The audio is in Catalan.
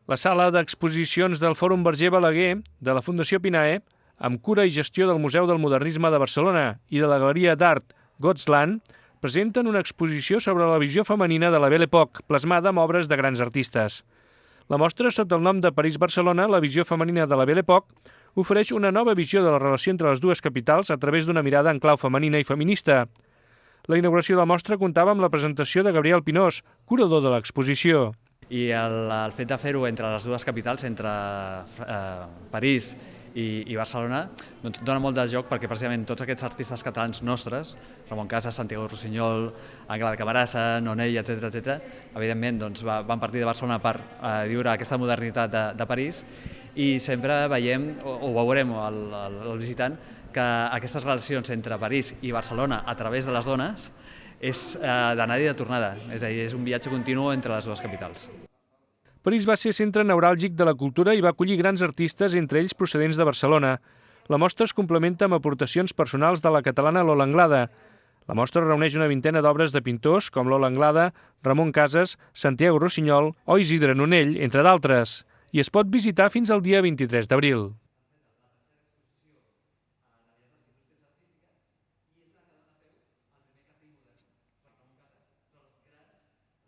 La sala d'exposicions del Fòrum Verger Balaguer de la Fundació Pinae, amb cura i gestió del Museu del Modernisme de Barcelona i de la Galeria d'Art Godsland, presenten una exposició sobre la visió femenina de la Belle Époque, plasmada amb obres de grans artistes. La mostra, sota el nom de París-Barcelona, la visió femenina de la Belle Époque, ofereix una nova visió de la relació entre les dues capitals a través d'una mirada en clau femenina i feminista. La inauguració de la mostra comptava amb la presentació de Gabriel Pinós, curador de l'exposició. I el fet de fer-ho entre les dues capitals, entre París i Barcelona, doncs dona molt de joc perquè precisament tots aquests artistes catalans nostres, Ramon Casas, Santiago Rossinyol, Àngela de Camarasa, Nonell, etc., evidentment doncs, van partir de Barcelona per viure aquesta modernitat de París i sempre veiem, o veurem al visitant, que aquestes relacions entre París i Barcelona a través de les dones és d'anada i de tornada, és a dir, és un viatge continu entre les dues capitals. París va ser centre neuràlgic de la cultura i va acollir grans artistes, entre ells procedents de Barcelona. La mostra es complementa amb aportacions personals de la catalana Lola Anglada. La mostra reuneix una vintena d'obres de pintors com Lola Anglada, Ramon Casas, Santiago Rossinyol o Isidre Nonell, entre d'altres, i es pot visitar fins al dia 23 d'abril.